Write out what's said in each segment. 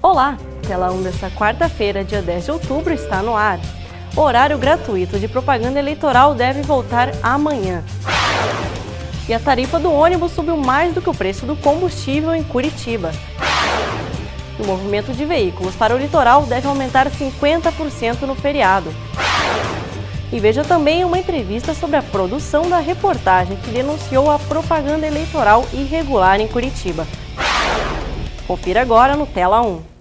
Olá! Tela 1 desta quarta-feira, dia 10 de outubro, está no ar. O horário gratuito de propaganda eleitoral deve voltar amanhã. E a tarifa do ônibus subiu mais do que o preço do combustível em Curitiba. O movimento de veículos para o litoral deve aumentar 50% no feriado. E veja também uma entrevista sobre a produção da reportagem que denunciou a propaganda eleitoral irregular em Curitiba. Confira agora no Tela 1.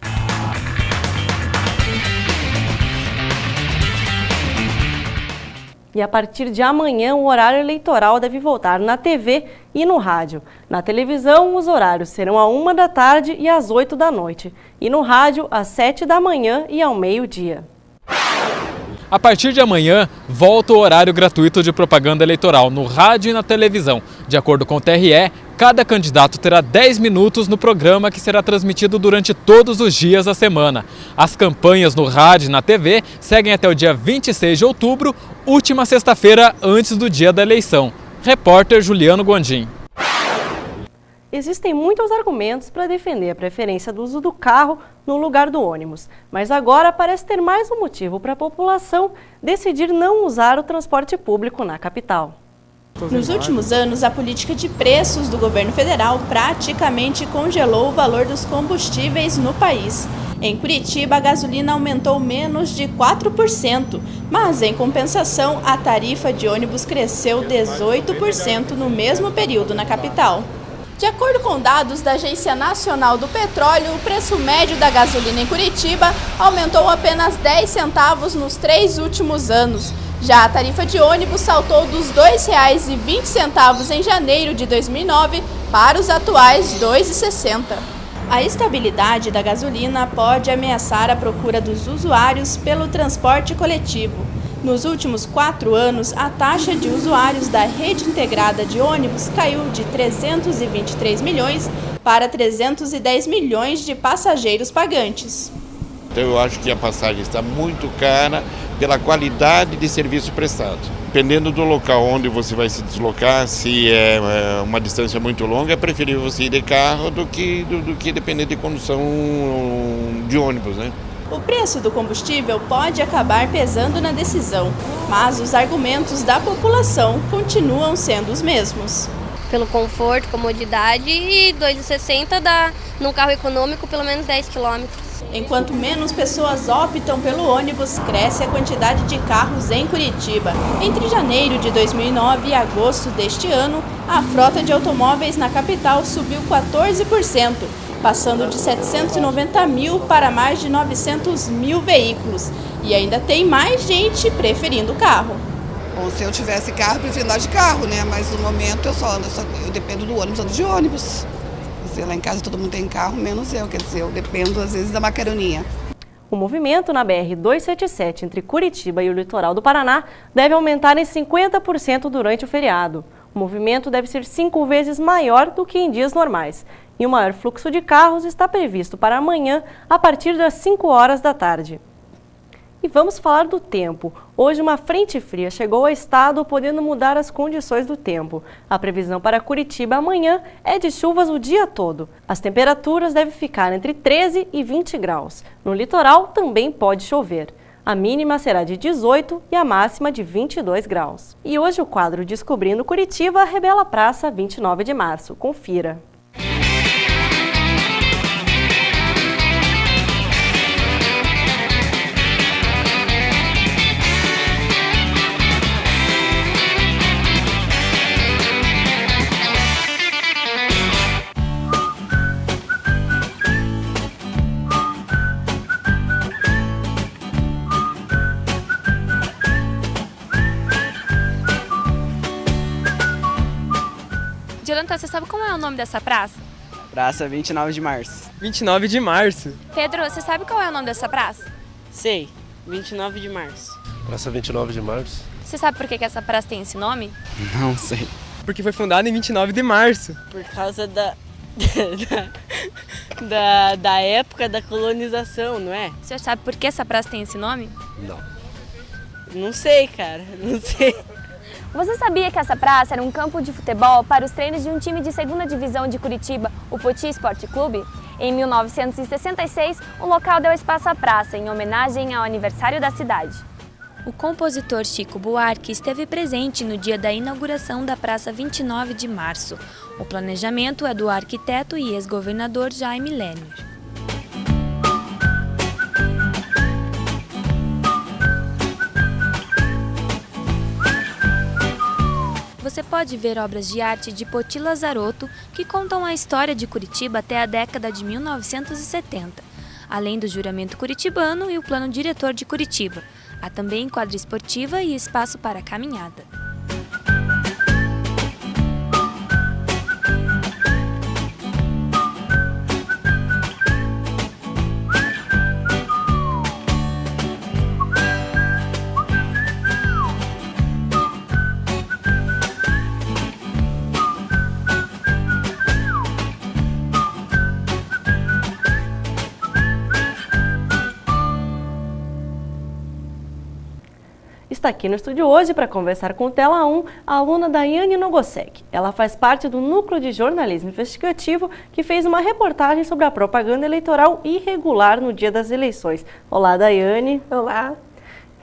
E a partir de amanhã, o horário eleitoral deve voltar na TV e no rádio. Na televisão, os horários serão às 1 da tarde e às 8 da noite. E no rádio, às 7 da manhã e ao meio-dia. A partir de amanhã, volta o horário gratuito de propaganda eleitoral no rádio e na televisão. De acordo com o TRE, cada candidato terá 10 minutos no programa que será transmitido durante todos os dias da semana. As campanhas no rádio e na TV seguem até o dia 26 de outubro, última sexta-feira antes do dia da eleição. Repórter Juliano Gondim. Existem muitos argumentos para defender a preferência do uso do carro no lugar do ônibus, mas agora parece ter mais um motivo para a população decidir não usar o transporte público na capital. Nos últimos anos, a política de preços do governo federal praticamente congelou o valor dos combustíveis no país. Em Curitiba, a gasolina aumentou menos de 4%, mas, em compensação, a tarifa de ônibus cresceu 18% no mesmo período na capital. De acordo com dados da Agência Nacional do Petróleo, o preço médio da gasolina em Curitiba aumentou apenas 10 centavos nos 3 últimos anos. Já a tarifa de ônibus saltou dos R$ 2,20 em janeiro de 2009 para os atuais R$ 2,60. A estabilidade da gasolina pode ameaçar a procura dos usuários pelo transporte coletivo. Nos últimos 4 anos, a taxa de usuários da rede integrada de ônibus caiu de 323 milhões para 310 milhões de passageiros pagantes. Então eu acho que a passagem está muito cara pela qualidade de serviço prestado. Dependendo do local onde você vai se deslocar, se é uma distância muito longa, é preferível você ir de carro do que depender de condução de ônibus, né? O preço do combustível pode acabar pesando na decisão, mas os argumentos da população continuam sendo os mesmos. Pelo conforto, comodidade e R$ 2,60 dá num carro econômico pelo menos 10 quilômetros. Enquanto menos pessoas optam pelo ônibus, cresce a quantidade de carros em Curitiba. Entre janeiro de 2009 e agosto deste ano, a frota de automóveis na capital subiu 14%. Passando de 790 mil para mais de 900 mil veículos. E ainda tem mais gente preferindo carro. Bom, se eu tivesse carro, eu preferia andar de carro, né? Mas no momento eu dependo do ônibus, ando de ônibus. Lá em casa todo mundo tem carro, menos eu, quer dizer, eu dependo às vezes da macaroninha. O movimento na BR-277 entre Curitiba e o litoral do Paraná deve aumentar em 50% durante o feriado. O movimento deve ser 5 vezes maior do que em dias normais. E o maior fluxo de carros está previsto para amanhã, a partir das 5 horas da tarde. E vamos falar do tempo. Hoje uma frente fria chegou ao estado, podendo mudar as condições do tempo. A previsão para Curitiba amanhã é de chuvas o dia todo. As temperaturas devem ficar entre 13 e 20 graus. No litoral também pode chover. A mínima será de 18 e a máxima de 22 graus. E hoje o quadro Descobrindo Curitiba revela a Praça 29 de Março. Confira. Jonathan, você sabe como é o nome dessa praça? Praça 29 de Março. 29 de Março? Pedro, você sabe qual é o nome dessa praça? Sei, 29 de Março. Praça 29 de Março. Você sabe por que essa praça tem esse nome? Não sei. Porque foi fundada em 29 de Março. Por causa da época da colonização, não é? O senhor sabe por que essa praça tem esse nome? Não. Não sei, cara, não sei. Você sabia que essa praça era um campo de futebol para os treinos de um time de segunda divisão de Curitiba, o Poti Esporte Clube? Em 1966, o local deu espaço à praça em homenagem ao aniversário da cidade. O compositor Chico Buarque esteve presente no dia da inauguração da Praça 29 de Março. O planejamento é do arquiteto e ex-governador Jaime Lerner. Você pode ver obras de arte de Poti Lazarotto que contam a história de Curitiba até a década de 1970, além do juramento curitibano e o plano diretor de Curitiba. Há também quadra esportiva e espaço para caminhada. Está aqui no estúdio hoje para conversar com o Tela 1 a aluna Daiane Nogosek. Ela faz parte do Núcleo de Jornalismo Investigativo que fez uma reportagem sobre a propaganda eleitoral irregular no dia das eleições. Olá, Daiane. Olá.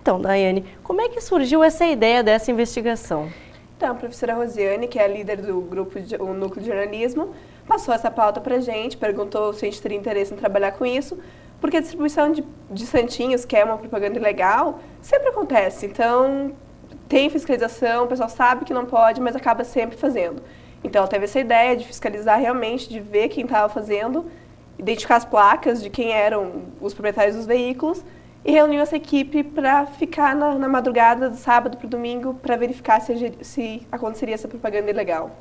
Então, Daiane, como é que surgiu essa ideia dessa investigação? Então, a professora Rosiane, que é a líder do grupo, o Núcleo de Jornalismo, passou essa pauta para a gente, perguntou se a gente teria interesse em trabalhar com isso, porque a distribuição de santinhos, que é uma propaganda ilegal, sempre acontece. Então, tem fiscalização, o pessoal sabe que não pode, mas acaba sempre fazendo. Então, ela teve essa ideia de fiscalizar realmente, de ver quem estava fazendo, identificar as placas de quem eram os proprietários dos veículos, e reuniu essa equipe para ficar na madrugada do sábado para o domingo para verificar se aconteceria essa propaganda ilegal.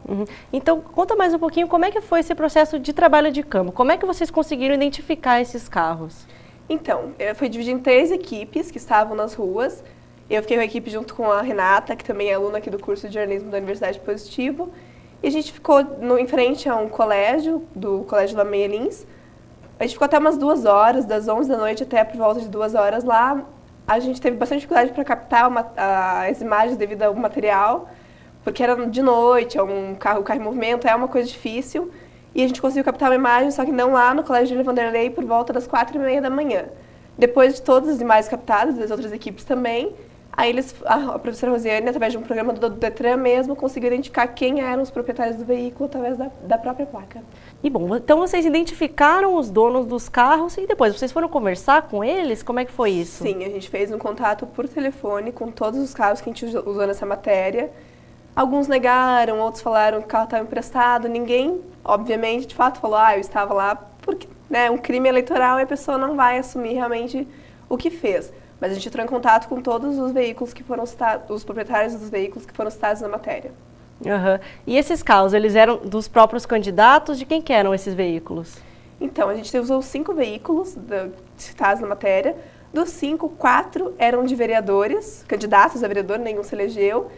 Então, conta mais um pouquinho como é que foi esse processo de trabalho de campo. Como é que vocês conseguiram identificar esses carros? Então, foi dividido em 3 equipes que estavam nas ruas. Eu fiquei com a equipe junto com a Renata, que também é aluna aqui do curso de jornalismo da Universidade Positivo. E a gente ficou em frente a um colégio, do Colégio Lameia Lins. A gente ficou até umas 2 horas, das 11 da noite até por volta de 2 horas lá. A gente teve bastante dificuldade para captar as imagens devido ao material, porque era de noite, é um carro em movimento, é uma coisa difícil. E a gente conseguiu captar uma imagem, só que não lá no Colégio de Vanderlei, por volta das 4h30 da manhã. Depois de todas as imagens captadas, das outras equipes também, aí a professora Rosiane, através de um programa do Detran mesmo, conseguiu identificar quem eram os proprietários do veículo através da própria placa. E bom, então vocês identificaram os donos dos carros e depois vocês foram conversar com eles? Como é que foi isso? Sim, a gente fez um contato por telefone com todos os carros que a gente usou nessa matéria. Alguns negaram, outros falaram que o carro estava emprestado. Ninguém, obviamente, de fato falou, eu estava lá, porque um crime eleitoral e a pessoa não vai assumir realmente o que fez. Mas a gente entrou em contato com todos os veículos que foram citados, os proprietários dos veículos que foram citados na matéria. E esses carros, eles eram dos próprios candidatos? De quem que eram esses veículos? Então, a gente usou 5 veículos citados na matéria. Dos 5, 4 eram de vereadores, candidatos a vereador, nenhum se elegeu.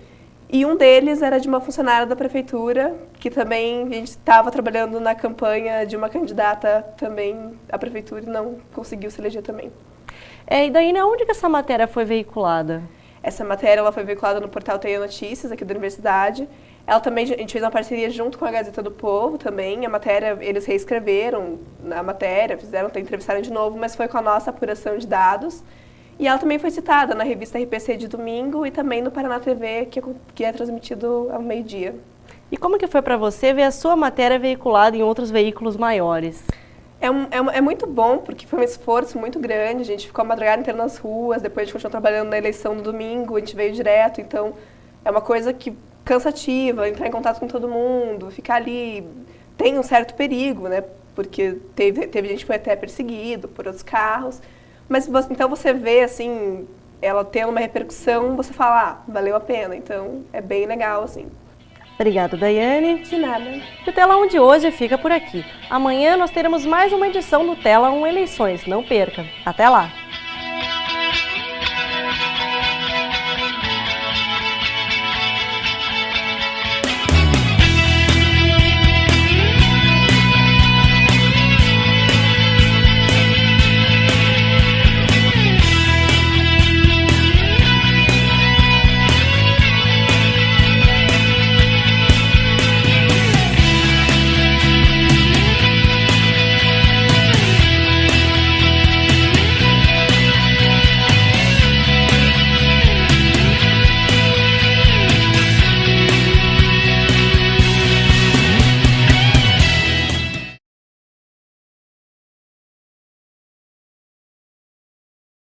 E um deles era de uma funcionária da prefeitura, que também a gente estava trabalhando na campanha de uma candidata também à prefeitura e não conseguiu se eleger também. E daí, onde que essa matéria foi veiculada? Essa matéria ela foi veiculada no portal TE Notícias, aqui da universidade. Ela também, a gente fez uma parceria junto com a Gazeta do Povo também. A matéria, eles reescreveram na matéria, entrevistaram de novo, mas foi com a nossa apuração de dados. E ela também foi citada na revista RPC de domingo e também no Paraná TV, que é transmitido ao meio-dia. E como que foi para você ver a sua matéria veiculada em outros veículos maiores? É muito bom, porque foi um esforço muito grande. A gente ficou a madrugada inteira nas ruas, depois a gente continuou trabalhando na eleição no domingo, a gente veio direto. Então, é uma coisa cansativa, entrar em contato com todo mundo, ficar ali. Tem um certo perigo, porque teve gente que foi até perseguido por outros carros. Mas então você vê, assim, ela tendo uma repercussão, você fala, valeu a pena. Então, é bem legal, assim. Obrigada, Daiane. De nada. E o Tela 1 de hoje fica por aqui. Amanhã nós teremos mais uma edição do Tela 1 Eleições. Não perca. Até lá!